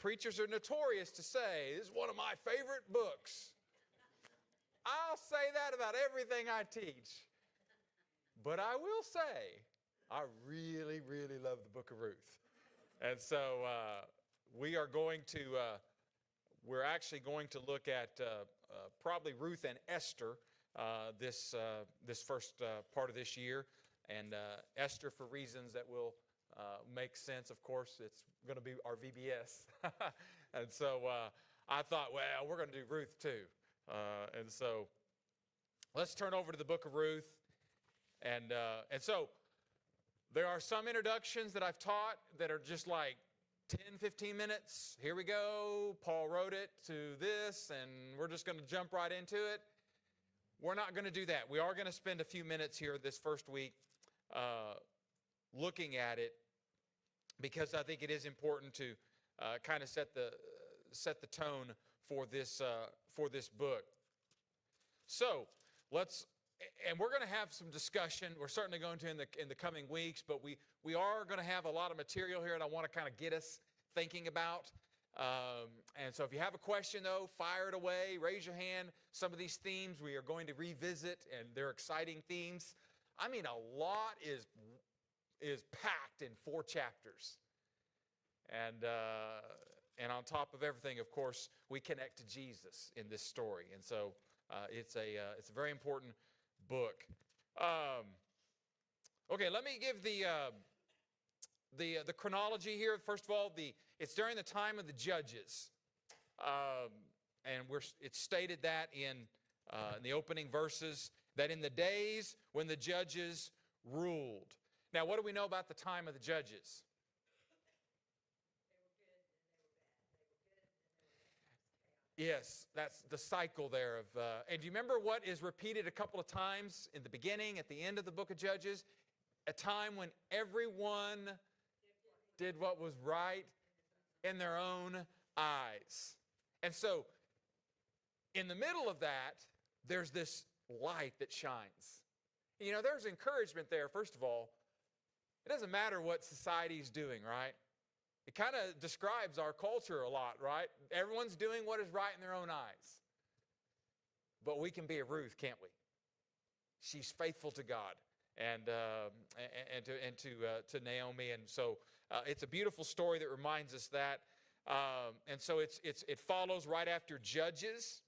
preachers are notorious to say, this is one of my favorite books. I'll say that about everything I teach. But I will say, I really, really love the book of Ruth. And so we're actually going to look at probably Ruth and Esther this first part of this year. And Esther, for reasons that will make sense, of course, it's going to be our VBS. And so I thought, well, we're going to do Ruth too. And so let's turn over to the book of Ruth. And so there are some introductions that I've taught that are just like 10, 15 minutes. Here we go. Paul wrote it to this, and we're just going to jump right into it. We're not going to do that. We are going to spend a few minutes here this first week looking at it, because I think it is important to kind of set the tone for this book. So and we're going to have some discussion. We're certainly going to in the coming weeks, but we are going to have a lot of material here, and I want to kind of get us thinking about. And so if you have a question, though, fire it away. Raise your hand. Some of these themes we are going to revisit, and they're exciting themes. I mean, a lot is packed in 4 chapters. And on top of everything, of course, we connect to Jesus in this story. And so it's a very important book. Okay, let me give the chronology here. First of all, it's during the time of the judges, and it's stated that in the opening verses, that in the days when the judges ruled. Now, what do we know about the time of the judges? They were good and they were bad. They were good and they were bad. It was chaotic. Yes, that's the cycle there of. And do you remember what is repeated a couple of times in the beginning, at the end of the book of Judges? A time when everyone did what was right in their own eyes. And so, in the middle of that, there's this light that shines. You know, there's encouragement there, first of all. It doesn't matter what society's doing, right? It kind of describes our culture a lot, right? Everyone's doing what is right in their own eyes. But we can be a Ruth, can't we? She's faithful to God and to Naomi, and so it's a beautiful story that reminds us that. And so it follows right after Judges.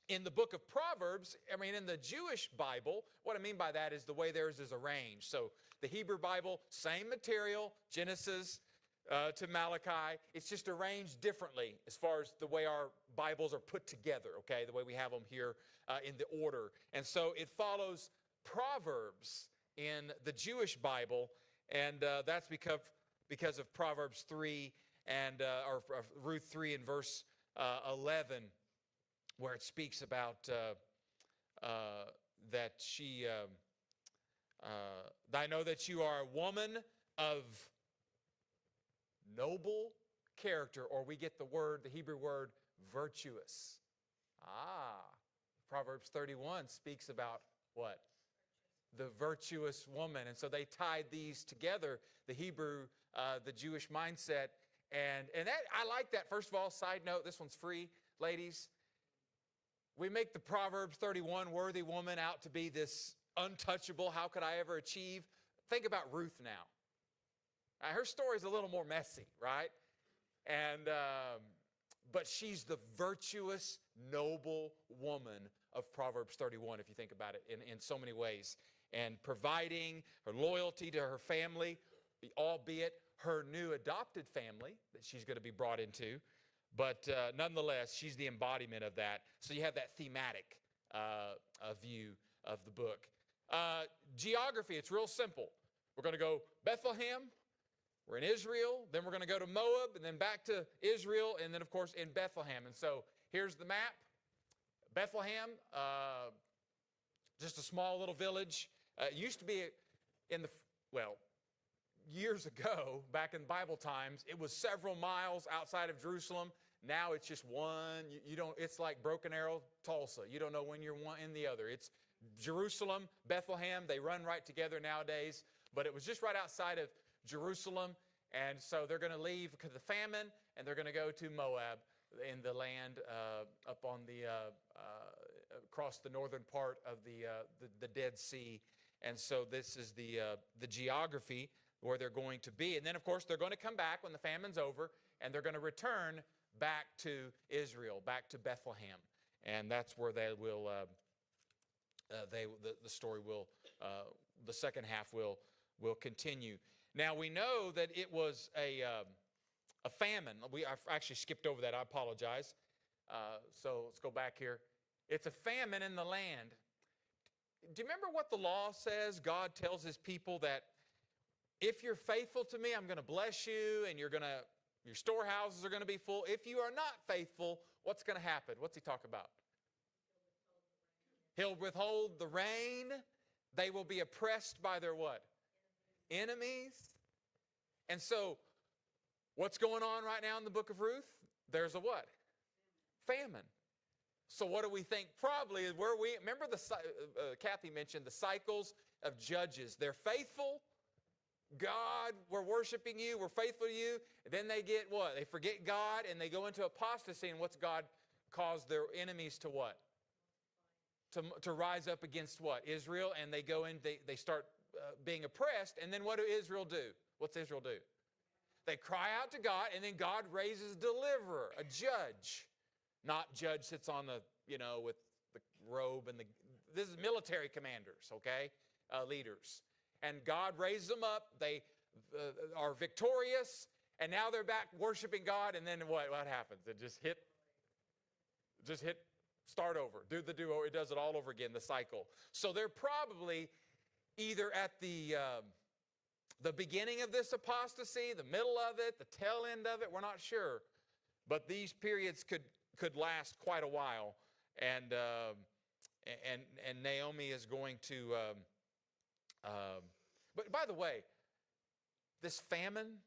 In the book of Proverbs, I mean, in the Jewish Bible, what I mean by that is the way theirs is arranged. So the Hebrew Bible, same material, Genesis to Malachi. It's just arranged differently as far as the way our Bibles are put together, okay, the way we have them here in the order. And so it follows Proverbs in the Jewish Bible, and that's because of Proverbs 3 and or Ruth 3 and verse 11. Where it speaks about that she, I know that you are a woman of noble character, or we get the Hebrew word, virtuous. Proverbs 31 speaks about what? The virtuous woman. And so they tied these together, the Hebrew, the Jewish mindset. And that, I like that. First of all, side note, this one's free, ladies. We make the Proverbs 31 worthy woman out to be this untouchable, how could I ever achieve? Think about Ruth now. Her story's a little more messy, right? And but she's the virtuous, noble woman of Proverbs 31, if you think about it, in so many ways. And providing her loyalty to her family, albeit her new adopted family that she's going to be brought into. But nonetheless, she's the embodiment of that. So you have that thematic view of the book. Geography, it's real simple. We're going to go Bethlehem. We're in Israel. Then we're going to go to Moab, and then back to Israel, and then, of course, in Bethlehem. And so here's the map. Bethlehem, just a small little village. It used to be years ago, back in Bible times, it was several miles outside of Jerusalem. Now it's just one. It's like Broken Arrow, Tulsa. You don't know when you're one in the other. It's Jerusalem, Bethlehem. They run right together nowadays. But it was just right outside of Jerusalem. And so they're going to leave because of the famine. and they're going to go to Moab in the land up on the across the northern part of the Dead Sea. And so this is the geography where they're going to be. And then, of course, they're going to come back when the famine's over, and they're going to return back to Israel, back to Bethlehem. And that's where they will, the story will, the second half will continue. Now, we know that it was a famine. I actually skipped over that. I apologize. So let's go back here. It's a famine in the land. Do you remember what the law says? God tells his people that if you're faithful to me, I'm going to bless you, and your storehouses are going to be full. If you are not faithful, what's going to happen? What's he talk about? He'll withhold the rain. They will be oppressed by their what? Enemies. And so, what's going on right now in the book of Ruth? There's a what? Famine. So what do we think probably is where we, remember Kathy mentioned the cycles of judges. They're faithful. God, we're worshiping you. We're faithful to you. And then they get what? They forget God and they go into apostasy. And what's God caused their enemies to what? To rise up against what? Israel. And they go in, they start being oppressed. And then what do Israel do? What's Israel do? They cry out to God, and then God raises a deliverer, a judge. Not judge sits on the, with the robe and this is military commanders, okay? Leaders. And God raises them up. They are victorious, and now they're back worshiping God, and then what happens? It just hit, start over. It does it all over again, the cycle. So they're probably either at the beginning of this apostasy, the middle of it, the tail end of it, we're not sure. But these periods could last quite a while. And Naomi is going to, but by the way, this famine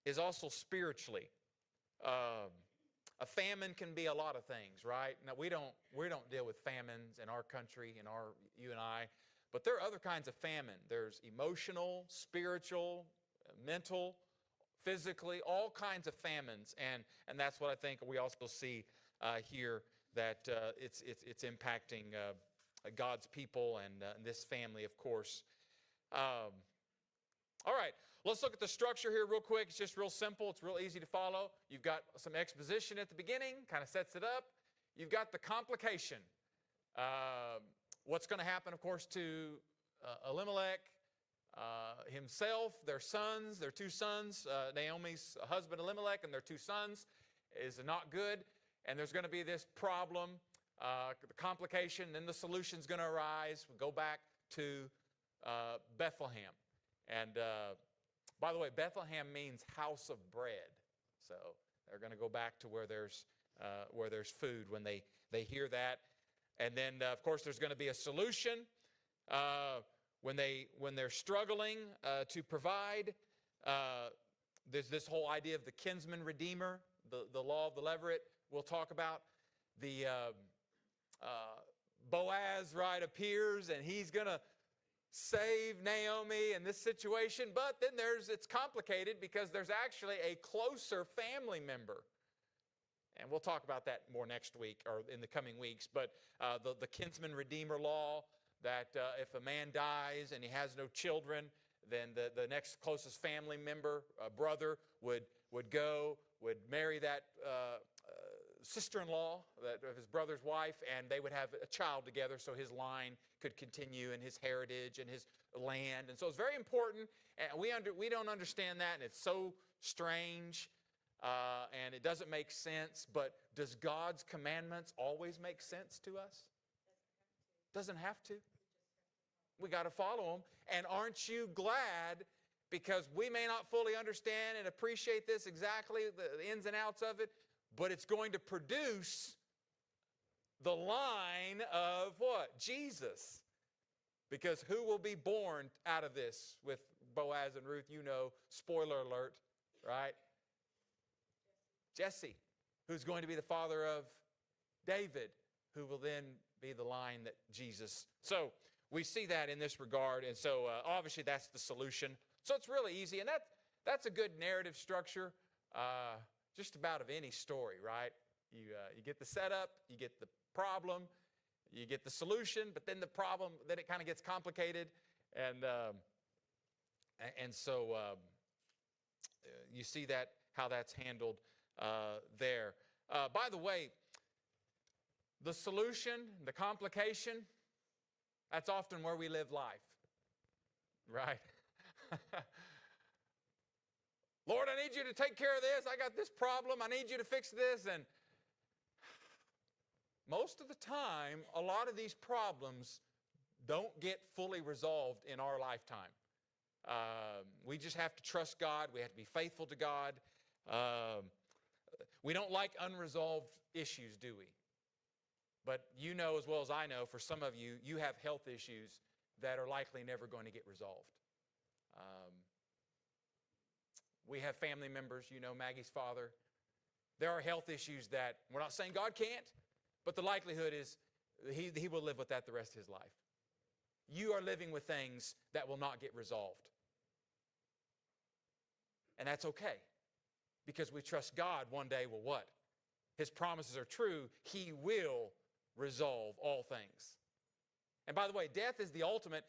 is also spiritually. A famine can be a lot of things, right? Now, we don't deal with famines in our country, you and I, but there are other kinds of famine. There's emotional, spiritual, mental, physically, all kinds of famines, and that's what I think we also see here, that it's impacting God's people and this family, of course. All right, let's look at the structure here real quick. It's just real simple. It's real easy to follow. You've got some exposition at the beginning, kind of sets it up. You've got the complication. What's going to happen, of course, to Elimelech, himself, their sons, their two sons, Naomi's husband Elimelech and their two sons, is not good. And there's going to be this problem, the complication, then the solution's going to arise. We'll go back to Bethlehem. And by the way, Bethlehem means house of bread. So they're going to go back to where there's food when they hear that. And then, of course, there's going to be a solution when they're struggling to provide. There's this whole idea of the kinsman redeemer, the law of the leveret. We'll talk about the Boaz, right, appears, and he's going to save Naomi in this situation. But then it's complicated because there's actually a closer family member. And we'll talk about that more next week or in the coming weeks. But the kinsman redeemer law, that if a man dies and he has no children, then the next closest family member, brother, would marry that sister-in-law of his brother's wife, and they would have a child together so his line could continue and his heritage and his land. And so it's very important, and we don't understand that, and it's so strange, and it doesn't make sense. But does God's commandments always make sense to us? Doesn't have to. We got to follow them. And aren't you glad? Because we may not fully understand and appreciate this exactly, the ins and outs of it, but it's going to produce the line of what? Jesus. Because who will be born out of this with Boaz and Ruth? Spoiler alert, right? Jesse, who's going to be the father of David, who will then be the line that Jesus. So we see that in this regard, and so obviously that's the solution. So it's really easy, and that's a good narrative structure. just about of any story, right? You get the setup, you get the problem, you get the solution, but then the problem, then it kind of gets complicated. And so you see that, how that's handled there. By the way, the solution, the complication, that's often where we live life, right? Lord, I need you to take care of this. I got this problem. I need you to fix this. And most of the time, a lot of these problems don't get fully resolved in our lifetime. We just have to trust God. We have to be faithful to God. We don't like unresolved issues, do we? But you know as well as I know, for some of you, you have health issues that are likely never going to get resolved. We have family members, you know, Maggie's father. There are health issues that, we're not saying God can't, but the likelihood is he will live with that the rest of his life. You are living with things that will not get resolved. And that's okay, because we trust God one day will what? His promises are true. He will resolve all things. And by the way, death is the ultimate.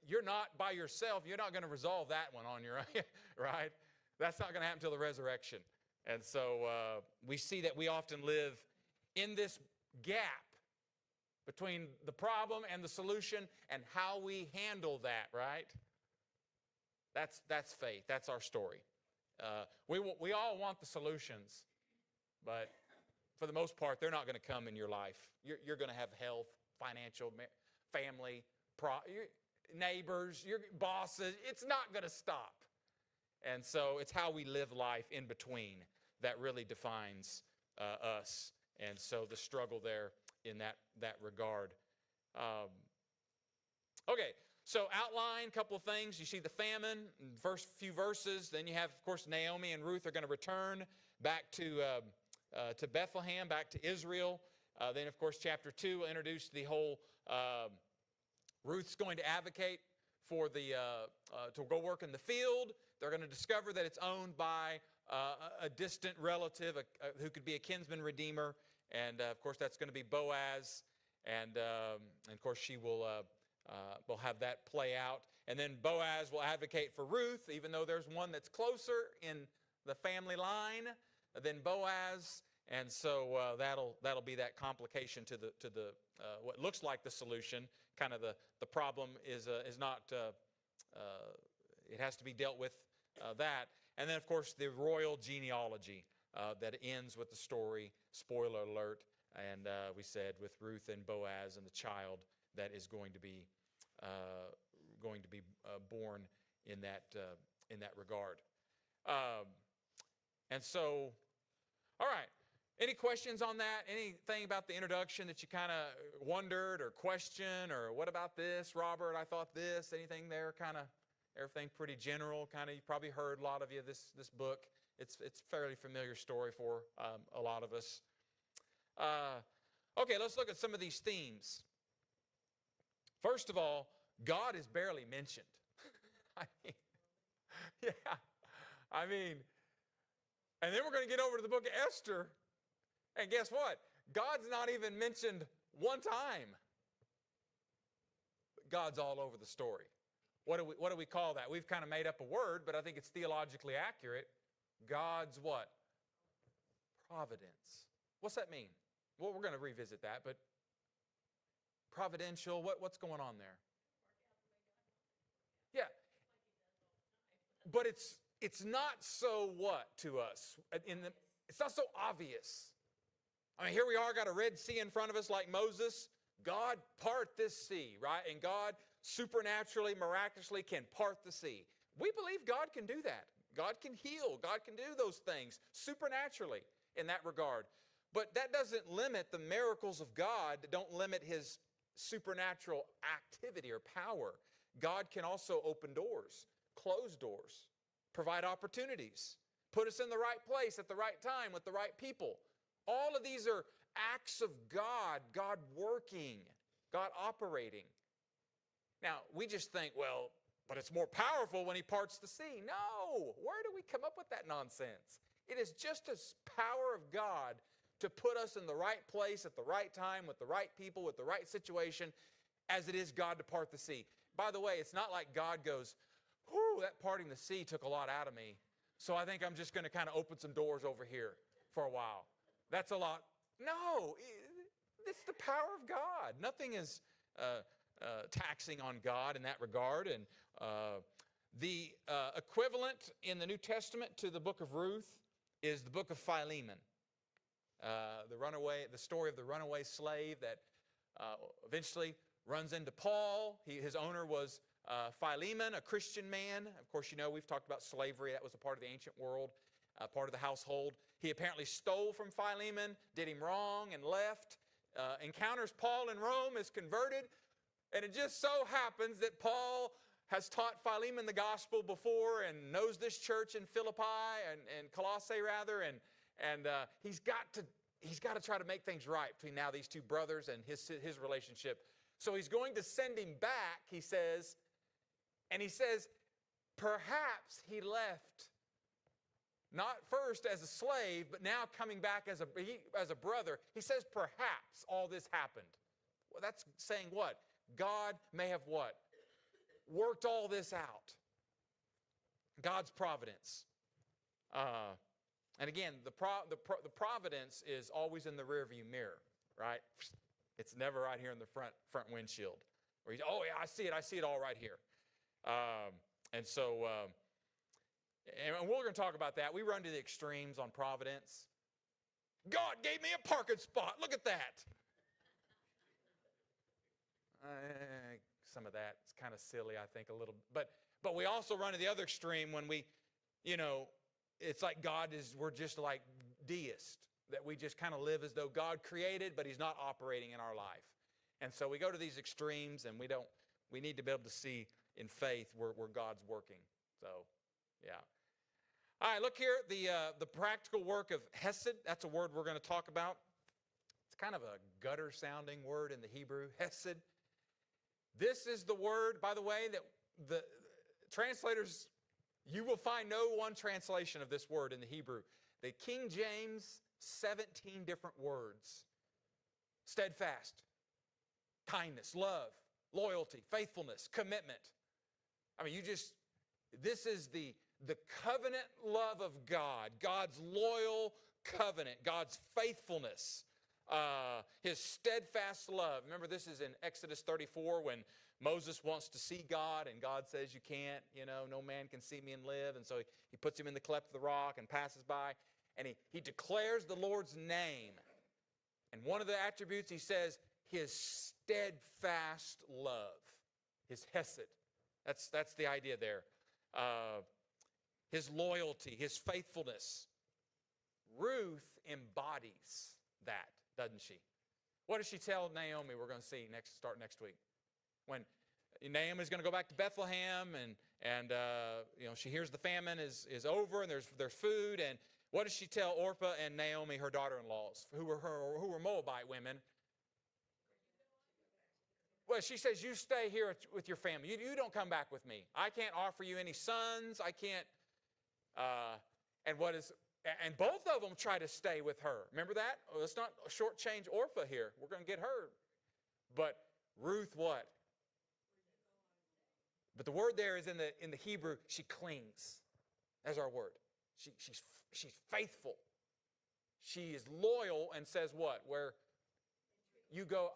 You're not by yourself. You're not going to resolve that one on your own, right? That's not going to happen until the resurrection. And so we see that we often live in this gap between the problem and the solution and how we handle that, right? That's faith. That's our story. We all want the solutions, but for the most part, they're not going to come in your life. You're going to have health, financial, family, your neighbors, your bosses. It's not going to stop. And so it's how we live life in between that really defines us. And so the struggle there in that regard. Okay, so outline, a couple of things. You see the famine in the first few verses. Then you have, of course, Naomi and Ruth are going to return back to Bethlehem, back to Israel. Then, of course, chapter 2 will introduce the whole, Ruth's going to advocate for to go work in the field. They're going to discover that it's owned by a distant relative who could be a kinsman redeemer. And, of course, that's going to be Boaz. And of course, she will have that play out. And then Boaz will advocate for Ruth, even though there's one that's closer in the family line than Boaz. And so that'll be that complication to the what looks like the solution. Kind of the problem is not. It has to be dealt with that. And then, of course, the royal genealogy that ends with the story. Spoiler alert. And we said with Ruth and Boaz and the child that is going to be born in that regard. And so, all right. Any questions on that? Anything about the introduction that you kind of wondered or questioned, or what about this, Robert? I thought this. Anything there? Kind of everything pretty general. Kind of you probably heard a lot of you this book. It's a fairly familiar story for a lot of us. Okay, let's look at some of these themes. First of all, God is barely mentioned. And then we're going to get over to the book of Esther. And guess what? God's not even mentioned one time. But God's all over the story. What do we call that? We've kind of made up a word, but I think it's theologically accurate. God's what? Providence. What's that mean? Well, we're going to revisit that, but providential, what's going on there? Yeah. But it's not so what to us? It's not so obvious. I mean, here we are, got a Red Sea in front of us like Moses. God part this sea, right? And God supernaturally, miraculously can part the sea. We believe God can do that. God can heal. God can do those things supernaturally in that regard. But that doesn't limit the miracles of God, don't limit His supernatural activity or power. God can also open doors, close doors, provide opportunities, put us in the right place at the right time with the right people. All of these are acts of God, God working, God operating. Now, we just think, well, but it's more powerful when He parts the sea. No! Where do we come up with that nonsense? It is just as power of God to put us in the right place at the right time with the right people, with the right situation, as it is God to part the sea. By the way, it's not like God goes, whew, that parting the sea took a lot out of me, so I think I'm just going to kind of open some doors over here for a while. That's a lot. No, it's the power of God. Nothing is taxing on God in that regard. And the equivalent in the New Testament to the book of Ruth is the book of Philemon. The story of the runaway slave that eventually runs into Paul. His owner was Philemon, a Christian man. Of course, you know, we've talked about slavery. That was a part of the ancient world, part of the household. He apparently stole from Philemon, did him wrong, and left. Encounters Paul in Rome, is converted. And it just so happens that Paul has taught Philemon the gospel before and knows this church in Philippi and Colossae rather, and he's got to try to make things right between now these two brothers and his relationship. So he's going to send him back, he says, and he says, perhaps he left not first as a slave, but now coming back as a brother. He says, perhaps all this happened. Well, that's saying what? God may have what? Worked all this out. God's providence. And again, the providence is always in the rearview mirror, right? It's never right here in the front windshield. Where oh yeah, I see it all right here. And we're going to talk about that. We run to the extremes on providence. God gave me a parking spot. Look at that. Some of that is kind of silly, I think, a little. But we also run to the other extreme when we, it's like we're just like deists, that we just kind of live as though God created, but He's not operating in our life. And so we go to these extremes, and we need to be able to see in faith where God's working. So, yeah. All right, look here, the practical work of hesed. That's a word we're going to talk about. It's kind of a gutter-sounding word in the Hebrew, hesed. This is the word, by the way, that the translators, you will find no one translation of this word in the Hebrew. The King James, 17 different words. Steadfast, kindness, love, loyalty, faithfulness, commitment. I mean, this is the covenant love of God, God's loyal covenant, God's faithfulness, His steadfast love. Remember, this is in Exodus 34 when Moses wants to see God, and God says, you can't, no man can see me and live. And so he puts him in the cleft of the rock and passes by, and he declares the Lord's name. And one of the attributes, he says, His steadfast love, His hesed. That's the idea there. His loyalty, His faithfulness. Ruth embodies that, doesn't she? What does she tell Naomi? We're going to see start next week. When Naomi's going to go back to Bethlehem, and she hears the famine is over, and there's food. And what does she tell Orpah and Naomi, her daughter-in-laws, who were Moabite women? Well, she says, you stay here with your family. You don't come back with me. I can't offer you any sons. I can't. And both of them try to stay with her. Remember that? Let's not shortchange Orpah here. We're going to get her. But Ruth, what? But the word there is in the Hebrew, she clings. That's our word. She's faithful. She is loyal and says what? Where you go,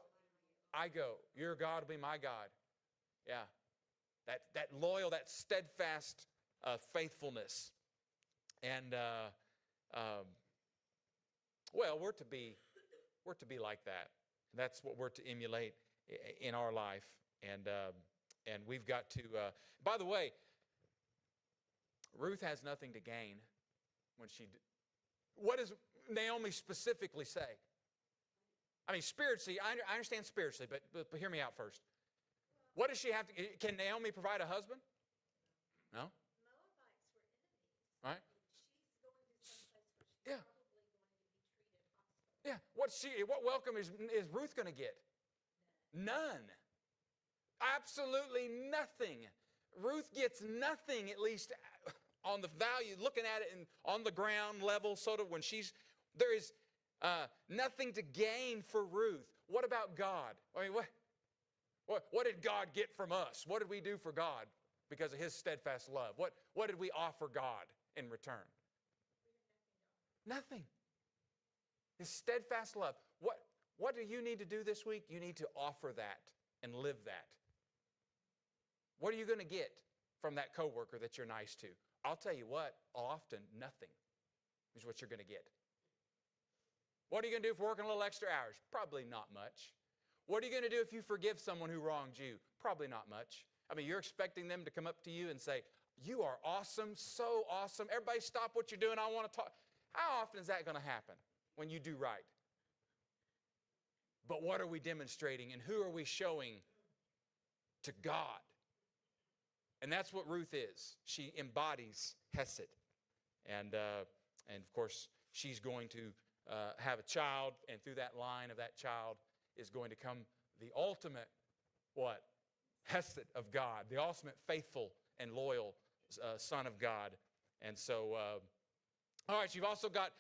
I go. Your God will be my God. Yeah. That loyal, that steadfast faithfulness. And we're to be like that. That's what we're to emulate in our life. And we've got to. By the way, Ruth has nothing to gain when she. What does Naomi specifically say? I mean, spiritually, I understand spiritually, but hear me out first. What does she have to? Can Naomi provide a husband? No. Moabites were enemies. Right. She's going to someplace where she's Yeah. probably going to be treated hospitably. Yeah. What welcome is Ruth going to get? None. Absolutely nothing. Ruth gets nothing, at least on the value, looking at it on the ground level, sort of when there is nothing to gain for Ruth. What about God? I mean, what did God get from us? What did we do for God because of His steadfast love? What did we offer God in return? Nothing. His steadfast love. What do you need to do this week? You need to offer that and live that. What are you going to get from that coworker that you're nice to? I'll tell you what, often nothing is what you're going to get. What are you going to do for working a little extra hours? Probably not much. What are you going to do if you forgive someone who wronged you? Probably not much. I mean, you're expecting them to come up to you and say, you are awesome, so awesome. Everybody stop what you're doing. I want to talk. How often is that going to happen when you do right? But what are we demonstrating and who are we showing to God? And that's what Ruth is. She embodies Hesed. And of course, she's going to have a child, and through that line of that child is going to come the ultimate, what? Hesed of God, the ultimate faithful and loyal Son of God. And so, all right, you've also got,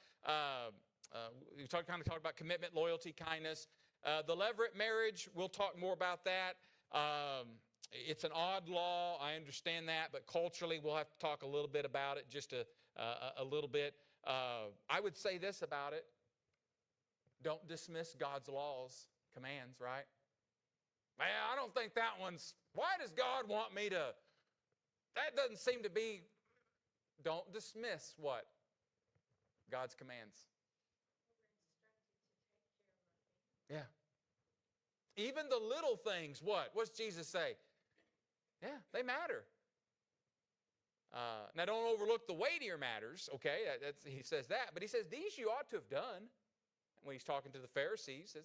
we kind of talked about commitment, loyalty, kindness. The Levirate marriage, we'll talk more about that. It's an odd law, I understand that, but culturally we'll have to talk a little bit about it, just a little bit. I would say this about it. Don't dismiss God's laws, commands, right? Man, I don't think that one's, why does God want me to, that doesn't seem to be, don't dismiss what? God's commands. Yeah. Even the little things, what? What's Jesus say? Yeah, they matter. Now, don't overlook the weightier matters, okay? He says that. But he says, these you ought to have done. When he's talking to the Pharisees,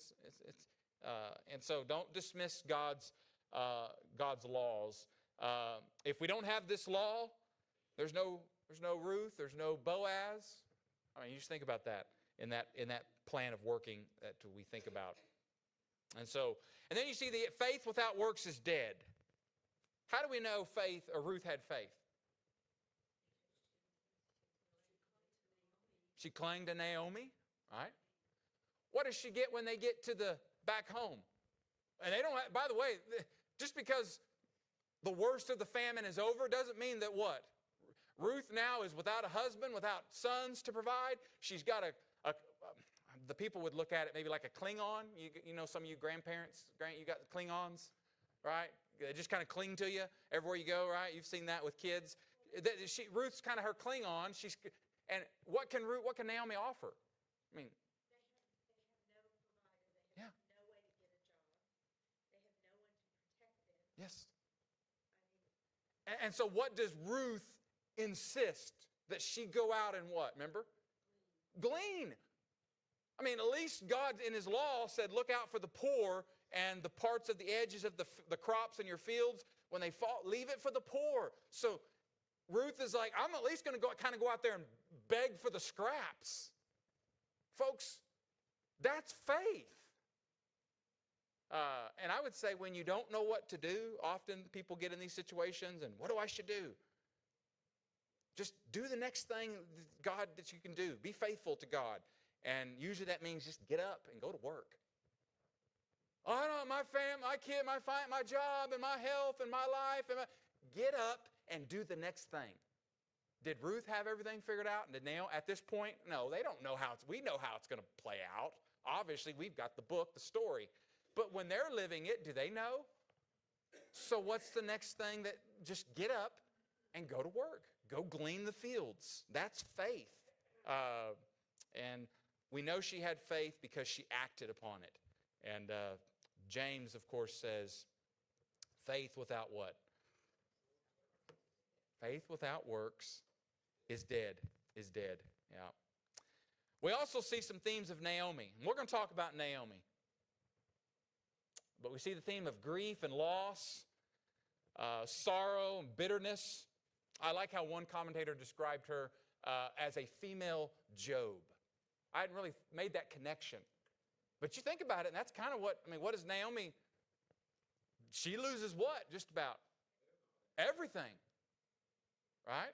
and so don't dismiss God's laws. If we don't have this law, there's no Ruth, there's no Boaz. I mean, you just think about that in that plan of working that we think about. And then you see the faith without works is dead. How do we know faith or Ruth had faith? She clung to Naomi, right? What does she get when they get to the back home? And they don't have, by the way, just because the worst of the famine is over doesn't mean that what? Ruth now is without a husband, without sons to provide. She's got the people would look at it maybe like a Klingon. You know, some of you grandparents, you got the Klingons, right? They just kind of cling to you everywhere you go, right? You've seen that with kids. Ruth's kind of her Klingon. And what can Naomi offer? I mean, they have no provider. They have no way to get a job. They have no one to protect them. Yes. And so what does Ruth insist? That she go out and what? Remember? Glean. I mean, at least God in His law said, look out for the poor and the parts of the edges of the crops in your fields. When they fall, leave it for the poor. So Ruth is like, I'm at least going to go out there and beg for the scraps. Folks, that's faith. And I would say when you don't know what to do, often people get in these situations and what do I should do? Just do the next thing, God, that you can do. Be faithful to God. And usually that means just get up and go to work. Oh, no, my family, my kid, my job, and my health, and my life. Get up and do the next thing. Did Ruth have everything figured out? And did Naomi, at this point, no, they don't know how we know how it's going to play out. Obviously, we've got the book, the story. But when they're living it, do they know? So what's the next thing? That just get up and go to work. Go glean the fields. That's faith. And we know she had faith because she acted upon it. And James, of course, says, faith without what? Faith without works is dead, Yeah. We also see some themes of Naomi. And we're going to talk about Naomi. But we see the theme of grief and loss, sorrow and bitterness. I like how one commentator described her as a female Job. I hadn't really made that connection. But you think about it, and that's kind of what is Naomi? She loses what? Just about everything. Right?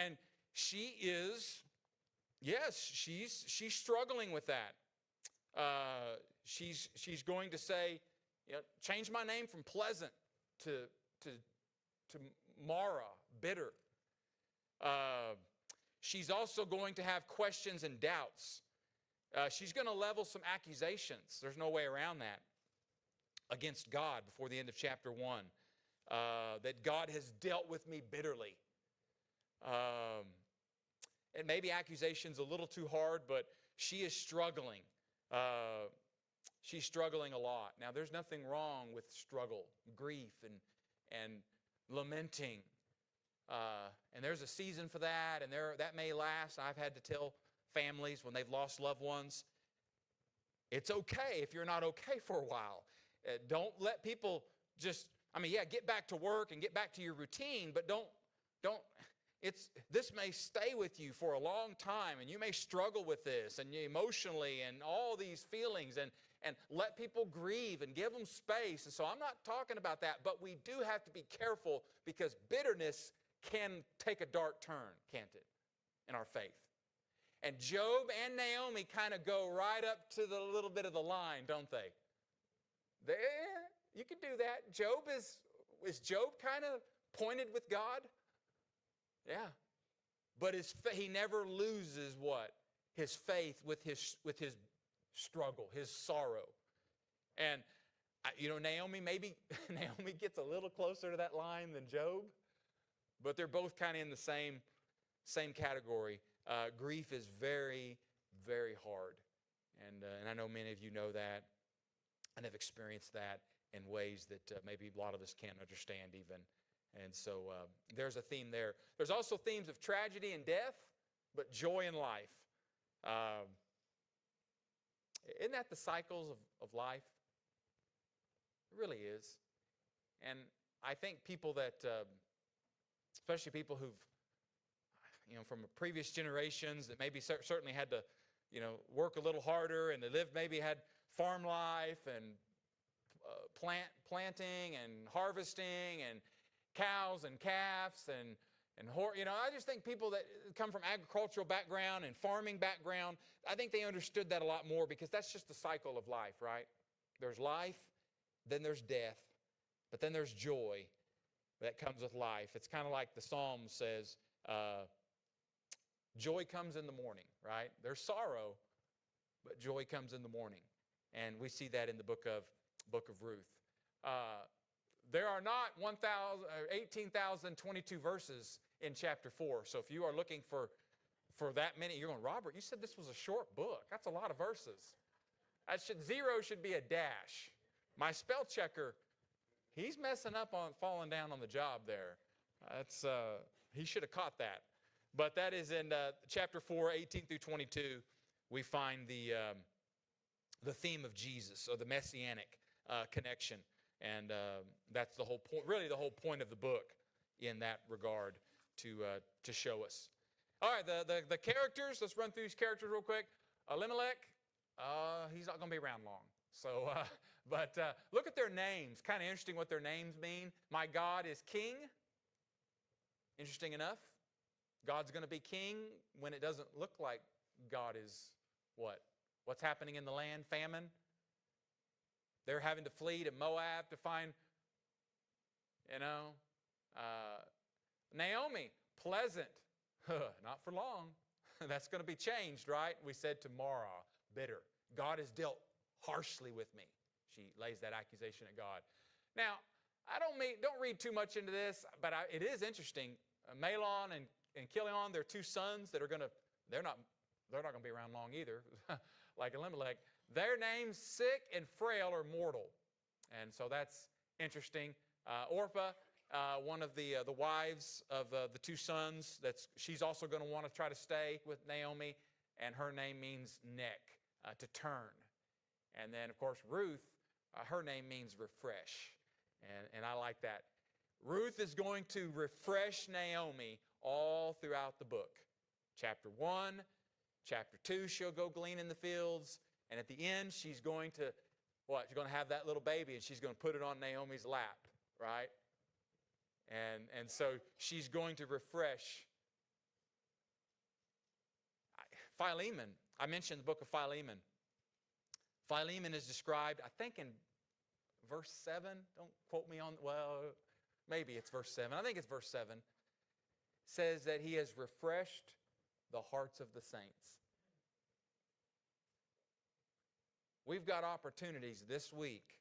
And she is, yes, she's struggling with that. She's going to say, change my name from pleasant to Mara, bitter. She's also going to have questions and doubts. She's going to level some accusations. There's no way around that. Against God before the end of chapter 1. That God has dealt with me bitterly. And maybe accusation's a little too hard, but she is struggling. She's struggling a lot. Now, there's nothing wrong with struggle, grief, and lamenting. And there's a season for that, and that may last. I've had to tell families when they've lost loved ones, it's okay if you're not okay for a while. Don't let people just, get back to work and get back to your routine, but this may stay with you for a long time, and you may struggle with this, and emotionally, and all these feelings, and let people grieve and give them space. And so I'm not talking about that, but we do have to be careful because bitterness can take a dark turn, can't it, in our faith? And Job and Naomi kind of go right up to the little bit of the line, don't they? You can do that. Is Job kind of pointed with God? Yeah. But he never loses what? His faith with his struggle, his sorrow. And, Naomi gets a little closer to that line than Job, but they're both kind of in the same category. Grief is very, very hard. And I know many of you know that and have experienced that in ways that maybe a lot of us can't understand even. And so there's a theme there. There's also themes of tragedy and death, but joy in life. Isn't that the cycles of life? It really is. And I think people that, especially people who've, from previous generations that maybe certainly had to, work a little harder, and maybe had farm life and planting and harvesting and cows and calves and I just think people that come from agricultural background and farming background, I think they understood that a lot more because that's just the cycle of life, right? There's life, then there's death, but then there's joy that comes with life. It's kind of like the Psalm says, joy comes in the morning, right? There's sorrow, but joy comes in the morning. And we see that in the book of Ruth. There are not 18,022 verses in chapter 4. So if you are looking for that many, you're going, Robert, you said this was a short book. That's a lot of verses. Zero should be a dash. My spell checker, he's messing up on falling down on the job there. He should have caught that. But that is in chapter 4, 18 through 22. We find the theme of Jesus, or the messianic connection. And that's the whole point, really the whole point of the book in that regard to show us. All right, the characters, let's run through these characters real quick. Elimelech, he's not going to be around long. So, but look at their names. Kind of interesting what their names mean. My God is king. Interesting enough. God's going to be king when it doesn't look like God is what? What's happening in the land? Famine. They're having to flee to Moab to find, Naomi, pleasant. Not for long. That's going to be changed, right? We said to Mara, bitter. God has dealt harshly with me. She lays that accusation at God. Now, I don't read too much into this, but it is interesting. Mahlon and Chilion, their two sons that they're not going to be around long either, like Elimelech. Their names, sick and frail, or mortal. And so that's interesting. Orpah, one of the wives of the two sons, she's also going to want to try to stay with Naomi, and her name means neck, to turn. And then, of course, Ruth, her name means refresh. And I like that. Ruth is going to refresh Naomi all throughout the book. Chapter 1, chapter 2, she'll go glean in the fields. And at the end, she's going to, what? She's going to have that little baby, and she's going to put it on Naomi's lap, right? And so she's going to refresh Philemon, I mentioned the book of Philemon. Philemon is described, I think, in verse 7. Don't quote me on, well, maybe it's verse 7. I think it's verse 7. Says that he has refreshed the hearts of the saints. We've got opportunities this week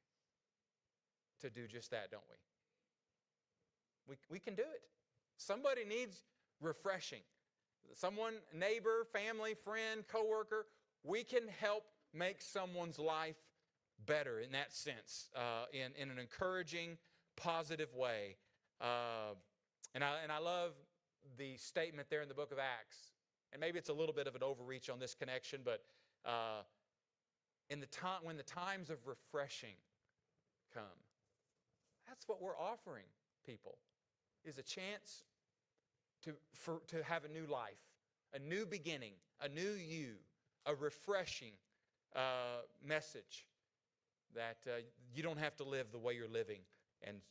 to do just that, don't we? We can do it. Somebody needs refreshing. Someone, neighbor, family, friend, coworker, we can help make someone's life better in that sense, in an encouraging, positive way. And I love the statement there in the book of Acts. And maybe it's a little bit of an overreach on this connection, but when the times of refreshing come, that's what we're offering people, is a chance to have a new life, a new beginning, a new you, a refreshing message that you don't have to live the way you're living and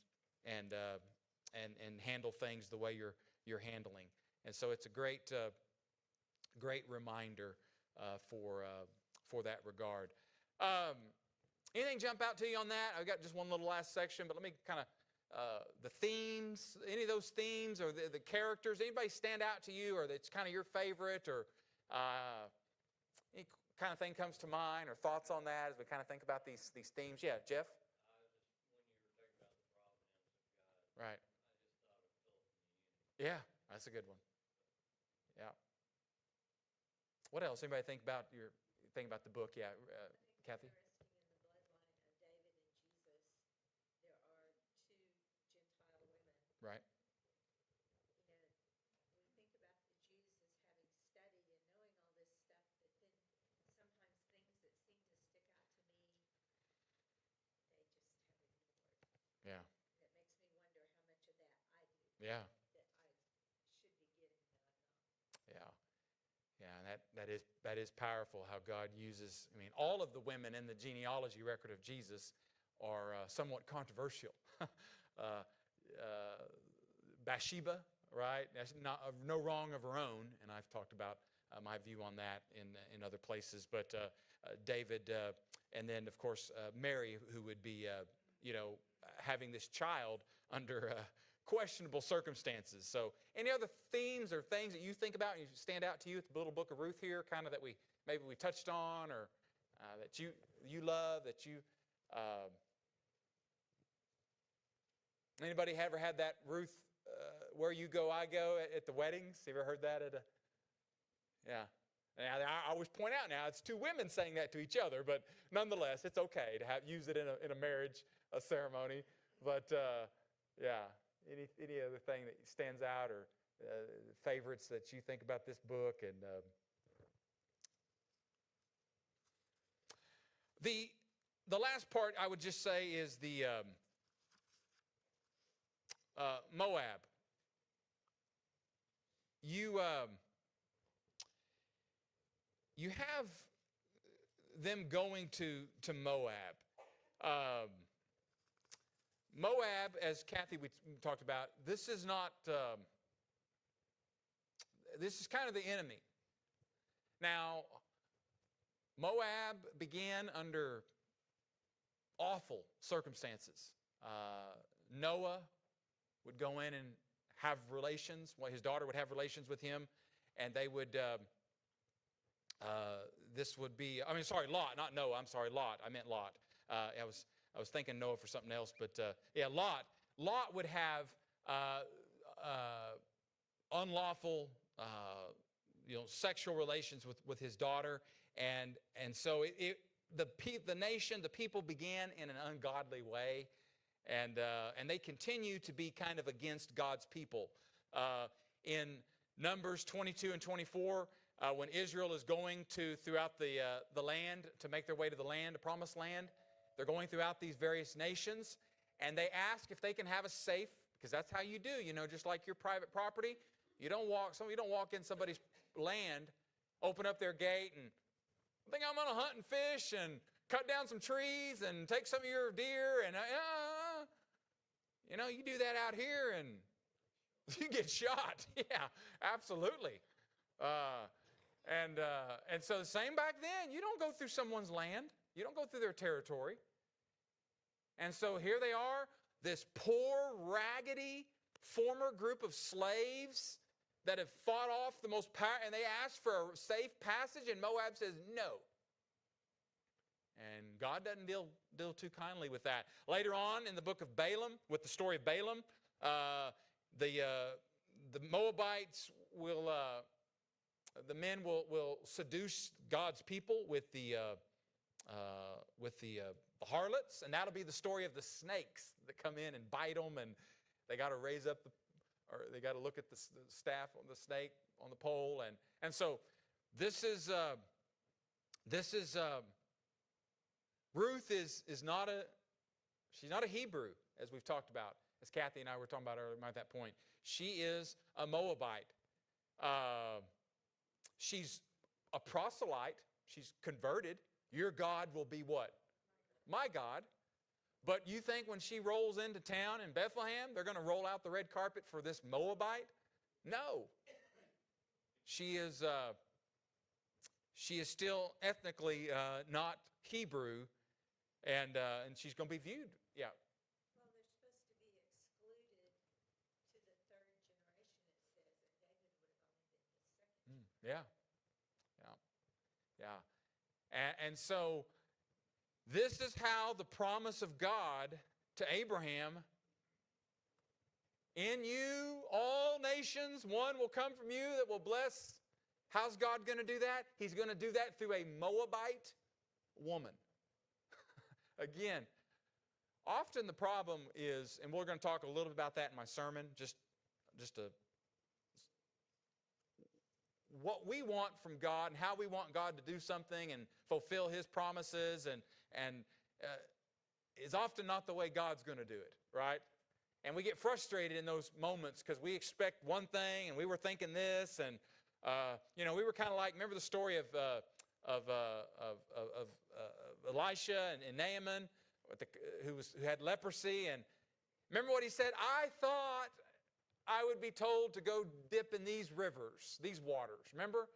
handle things the way you're handling. And so it's a great reminder for that regard. Anything jump out to you on that? I've got just one little last section, but let me kind of the themes, any of those themes or the characters, anybody stand out to you or that's kind of your favorite or any kind of thing comes to mind or thoughts on that as we kind of think about these themes? Yeah, Jeff? Right. Yeah, that's a good one. Yeah. What else? Anybody think about the book? Yeah, Kathy? Right. We think about the Jews as having studied and knowing all this stuff, but then sometimes things that seem to stick out to me, they just have ignored. Yeah. And it makes me wonder how much of that I do. Yeah. That I should be getting that I'm not. Yeah. Yeah, and that is powerful how God uses, all of the women in the genealogy record of Jesus are somewhat controversial. Bathsheba, right? That's not no wrong of her own, and I've talked about my view on that in other places. But David, and then of course Mary, who would be, having this child under questionable circumstances. So, any other themes or things that you think about and you stand out to you at the little book of Ruth here, kind of that we touched on, or that you love, that you. Anybody ever had that Ruth, where you go, I go at the weddings? You ever heard that yeah. Now, I always point out now, it's two women saying that to each other, but nonetheless, it's okay to use it in a marriage ceremony. But, yeah, any other thing that stands out or favorites that you think about this book? And the last part I would just say is the Moab. You have them going to Moab. Moab, as Kathy we talked about, this is not. This is kind of the enemy. Now, Moab began under awful circumstances. Noah would go in and have relations. Well, his daughter would have relations with him, and they would. This would be. Lot, not Noah. I'm sorry, Lot. I meant Lot. I was thinking Noah for something else, but Lot. Lot would have unlawful, sexual relations with his daughter, and so the nation, the people began in an ungodly way. And they continue to be kind of against God's people. In Numbers 22 and 24, when Israel is going throughout the land to make their way to the land, the promised land, they're going throughout these various nations, and they ask if they can have a safe, because that's how you do, just like your private property. You don't walk in somebody's land, open up their gate, and think I'm going to hunt and fish and cut down some trees and take some of your deer and you do that out here and you get shot. Yeah, absolutely. And so the same back then. You don't go through someone's land. You don't go through their territory. And so here they are, this poor, raggedy, former group of slaves that have fought off the most powerful, and they ask for a safe passage, and Moab says no. And God doesn't deal too kindly with that. Later on in the book of Balaam, with the story of Balaam, the Moabites will, the men will seduce God's people with the harlots, and that'll be the story of the snakes that come in and bite them, and they got to raise up or they got to look at the staff on the snake on the pole, and so this is Ruth is not she's not a Hebrew, as we've talked about, as Kathy and I were talking about earlier at that point. She is a Moabite. She's a proselyte. She's converted. Your God will be what? My God. But you think when she rolls into town in Bethlehem, they're going to roll out the red carpet for this Moabite? No. She is still ethnically not Hebrew, and she's going to be viewed. Yeah. Well, they're supposed to be excluded to the third generation, it says, and David would have only been the second. Yeah. And so this is how the promise of God to Abraham, in you all nations, one will come from you that will bless. How's God going to do that? He's going to do that through a Moabite woman. Again, often the problem is, and we're going to talk a little bit about that in my sermon, just what we want from God and how we want God to do something and fulfill His promises, and is often not the way God's going to do it, right? And we get frustrated in those moments because we expect one thing and we were thinking this, and we were kind of like, remember the story of Elisha and Naaman, who had leprosy, and remember what he said? I thought I would be told to go dip in these rivers, these waters. Remember?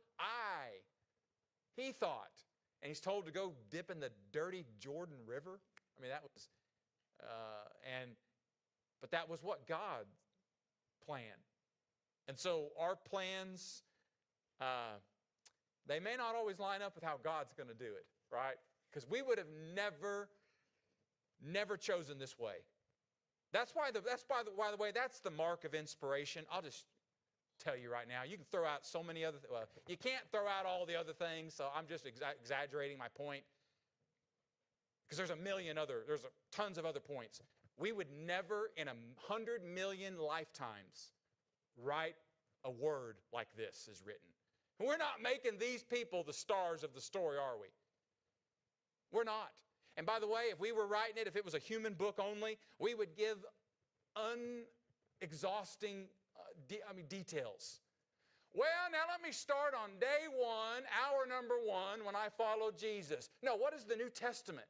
He thought. And he's told to go dip in the dirty Jordan River. I mean, that was, but that was what God planned. And so our plans, they may not always line up with how God's going to do it, right? Because we would have never chosen this way. That's by the way, that's the mark of inspiration. I'll just tell you right now. You can throw out so many other, you can't throw out all the other things, so I'm just exaggerating my point. Because there's tons of other points. We would never in 100 million lifetimes write a word like this is written. We're not making these people the stars of the story, are we? We're not. And by the way, if we were writing it, if it was a human book only, we would give unexhausting details. Well, now let me start on day one, hour number one, when I followed Jesus. No, what is the New Testament?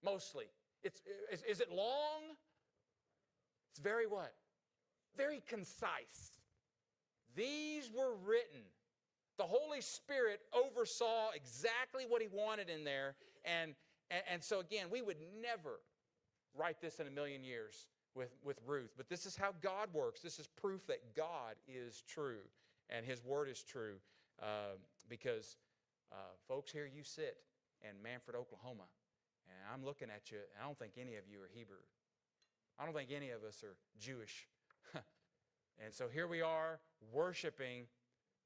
Mostly. Is it long? It's very what? Very concise. These were written. The Holy Spirit oversaw exactly what He wanted in there, and so again, we would never write this in a million years with Ruth. But this is how God works. This is proof that God is true and His Word is true. Because, folks, here you sit in Manfred, Oklahoma, and I'm looking at you, and I don't think any of you are Hebrew. I don't think any of us are Jewish. And so here we are worshiping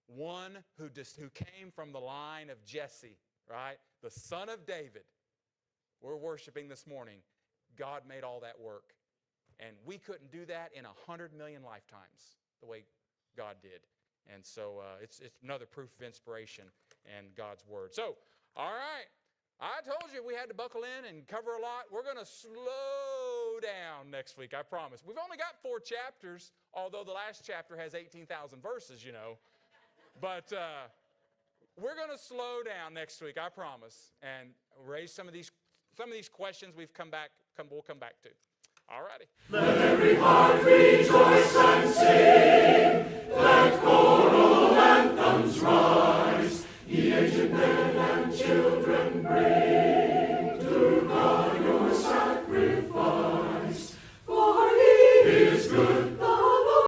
one who came from the line of Jesse, right? The son of David. We're worshiping this morning. God made all that work. And we couldn't do that in 100 million lifetimes the way God did. And so it's another proof of inspiration and God's Word. So, all right. I told you we had to buckle in and cover a lot. We're going to slow down next week, I promise. We've only got 4 chapters, although the last chapter has 18,000 verses, you know. But we're going to slow down next week, I promise, and raise some of these questions we'll come back to. All righty. Let every heart rejoice and sing.